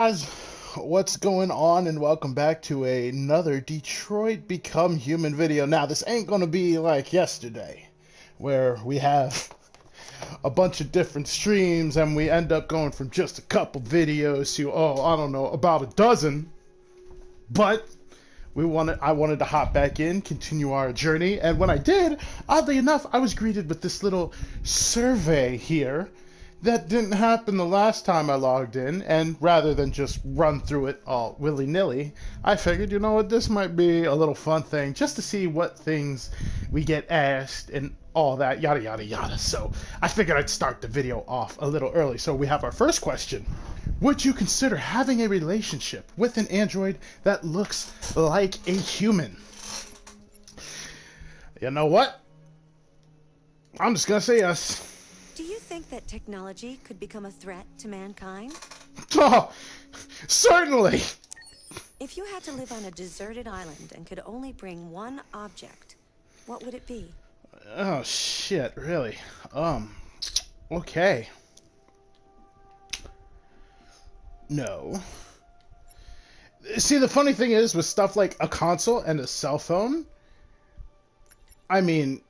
Guys, what's going on? And welcome back to another Detroit Become Human video. Now, this ain't gonna be like yesterday, where we have a bunch of different streams and we end up going from just a couple videos to, oh, I don't know, about a dozen. But I wanted to hop back in, continue our journey, and when I did, oddly enough, I was greeted with this little survey here that didn't happen the last time I logged in, and rather than just run through it all willy-nilly, I figured, you know what, this might be a little fun thing, just to see what things we get asked and all that, yada yada yada. So I figured I'd start the video off a little early. So we have our first question. Would you consider having a relationship with an android that looks like a human? You know what? I'm just gonna say yes. Do you think that technology could become a threat to mankind? Oh, certainly. If you had to live on a deserted island and could only bring one object, what would it be? Oh shit, really? Okay. No. See, the funny thing is, with stuff like a console and a cell phone, I mean,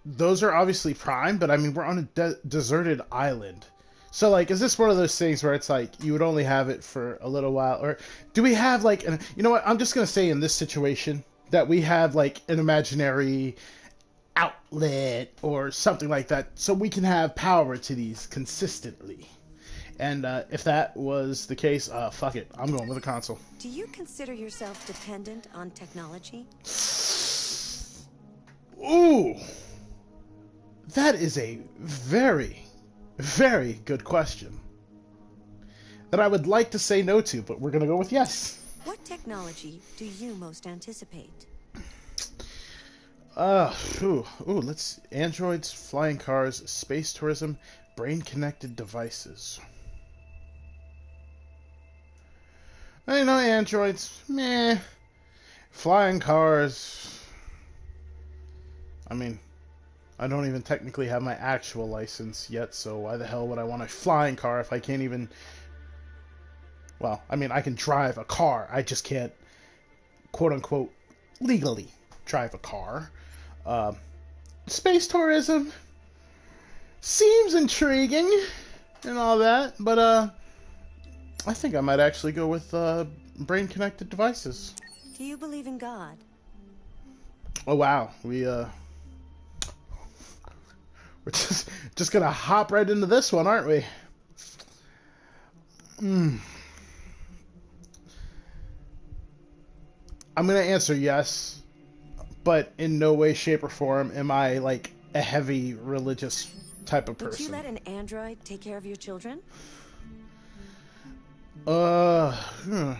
those are obviously prime, but I mean, we're on a deserted island. So, like, is this one of those things where it's like, you would only have it for a little while? Or do we have, like, you know what, I'm just going to say in this situation, that we have, like, an imaginary outlet or something like that, so we can have power to these consistently. And if that was the case, fuck it. I'm going with a console. Do you consider yourself dependent on technology? Ooh. That is a very, very good question. That I would like to say no to, but we're going to go with yes. What technology do you most anticipate? Let's... Androids, flying cars, space tourism, brain-connected devices. You know, androids, meh. Flying cars. I mean, I don't even technically have my actual license yet, so why the hell would I want a flying car if I can't even... Well, I mean, I can drive a car. I just can't, quote-unquote, legally drive a car. Space tourism seems intriguing and all that, but, I think I might actually go with brain-connected devices. Do you believe in God? Oh wow, we're just gonna hop right into this one, aren't we? I'm gonna answer yes, but in no way, shape, or form am I like a heavy religious type of person. Would you let an android take care of your children? Hmm.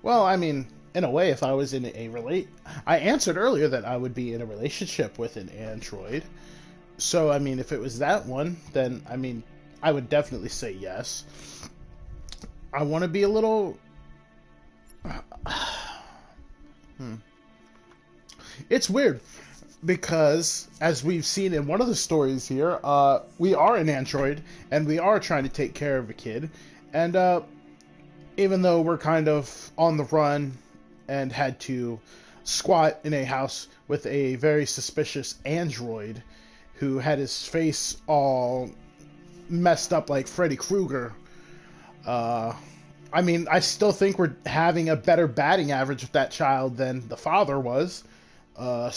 Well, I mean, in a way, if I was in I answered earlier that I would be in a relationship with an android. So, I mean, if it was that one, then, I mean, I would definitely say yes. I want to be a little... It's weird, because, as we've seen in one of the stories here, we are an android, and we are trying to take care of a kid, and, even though we're kind of on the run and had to squat in a house with a very suspicious android who had his face all messed up like Freddy Krueger, I mean, I still think we're having a better batting average with that child than the father was. I'm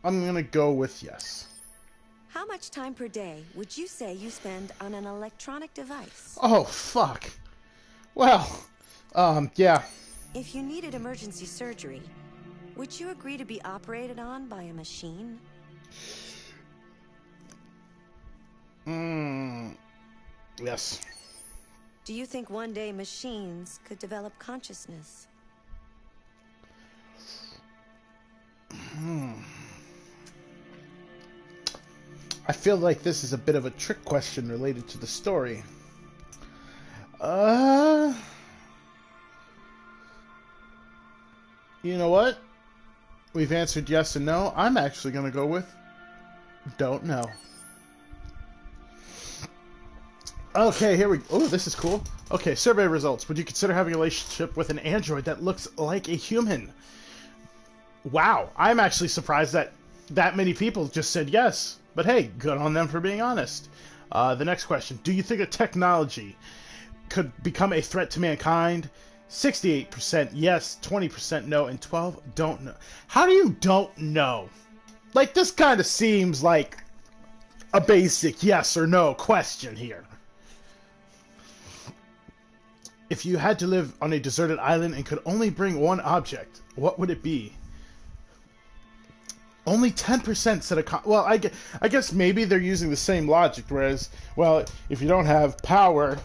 gonna go with yes. How much time per day would you say you spend on an electronic device? Oh, fuck. Well, yeah. If you needed emergency surgery, would you agree to be operated on by a machine? Yes. Do you think one day machines could develop consciousness? I feel like this is a bit of a trick question related to the story. You know what? We've answered yes and no. I'm actually going to go with don't know. Okay, here we go. Oh, this is cool. Okay, survey results. Would you consider having a relationship with an android that looks like a human? Wow, I'm actually surprised that that many people just said yes. But hey, good on them for being honest. The next question. Do you think a technology could become a threat to mankind? 68% yes, 20% no, and 12 don't know. How do you don't know? Like, this kind of seems like a basic yes or no question here. If you had to live on a deserted island and could only bring one object, what would it be? Only 10% said a... Well, I guess maybe they're using the same logic, whereas, well, if you don't have power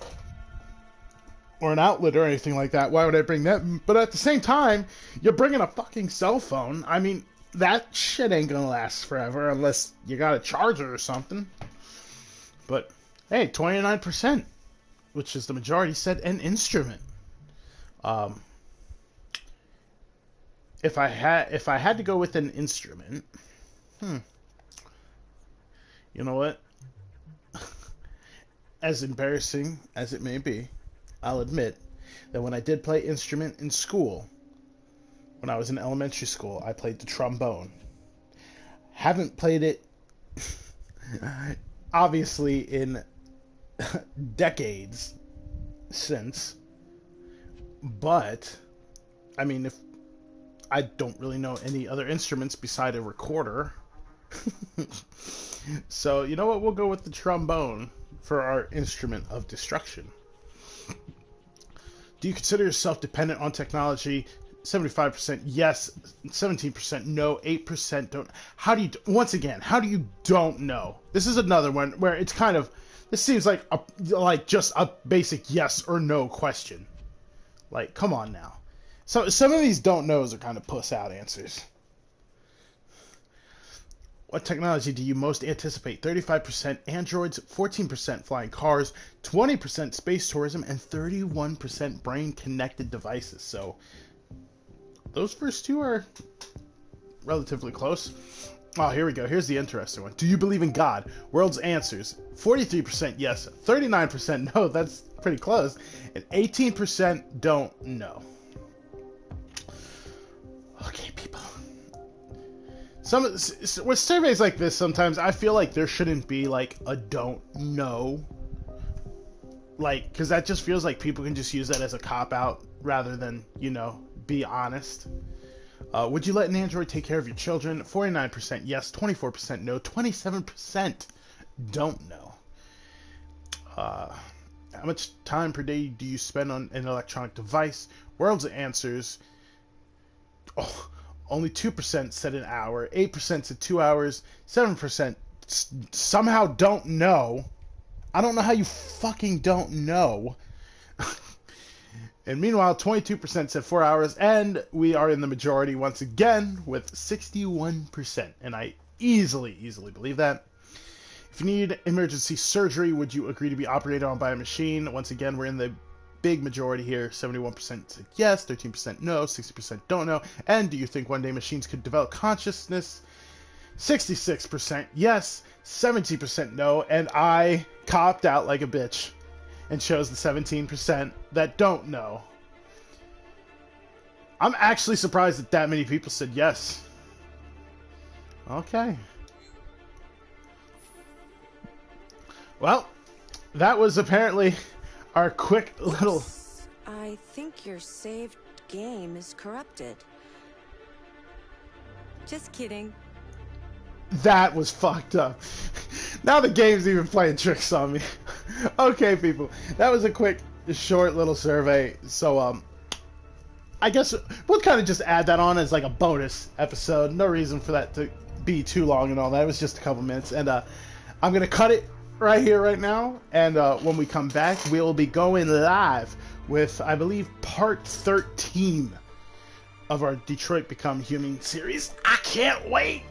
or an outlet or anything like that, why would I bring that? But at the same time, you're bringing a fucking cell phone. I mean, that shit ain't gonna last forever unless you got a charger or something. But, hey, 29%, which is the majority, said an instrument. If I had to go with an instrument, you know what? As embarrassing as it may be, I'll admit that when I did play instrument in school, when I was in elementary school, I played the trombone. Haven't played it, obviously, in decades since. But, I mean, if I don't really know any other instruments beside a recorder. So, you know what? We'll go with the trombone for our instrument of destruction. Do you consider yourself dependent on technology? 75% yes, 17% no, 8% don't. How do you, once again, how do you don't know? This is another one where it's kind of, this seems like just a basic yes or no question. Like, come on now. So some of these don't knows are kind of puss out answers. What technology do you most anticipate? 35% androids, 14% flying cars, 20% space tourism, and 31% brain-connected devices. So those first two are relatively close. Oh, here we go. Here's the interesting one. Do you believe in God? World's answers. 43% yes, 39% no. That's pretty close. And 18% don't know. Okay, people. With surveys like this, sometimes I feel like there shouldn't be like a don't know, like, because that just feels like people can just use that as a cop out rather than, you know, be honest. Would you let an android take care of your children? 49% yes, 24% no, 27% don't know. How much time per day do you spend on an electronic device? World's answers. Oh, only 2% said an hour, 8% said 2 hours, 7% somehow don't know. I don't know how you fucking don't know. And meanwhile, 22% said 4 hours, and we are in the majority once again with 61%. And I easily believe that. If you need emergency surgery, would you agree to be operated on by a machine? Once again, we're in the big majority here. 71% said yes, 13% no, 60% don't know. And do you think one day machines could develop consciousness? 66% yes, 17% no, and I copped out like a bitch and chose the 17% that don't know. I'm actually surprised that many people said yes. Okay. Well, that was apparently our quick little... I think your saved game is corrupted. Just kidding. That was fucked up. Now the game's even playing tricks on me. Okay, people. That was a quick, short little survey. So, I guess we'll kind of just add that on as like a bonus episode. No reason for that to be too long and all that. It was just a couple minutes. And, I'm going to cut it right here, right now. And, when we come back, we'll be going live with, I believe, part 13 of our Detroit Become Human series. I can't wait!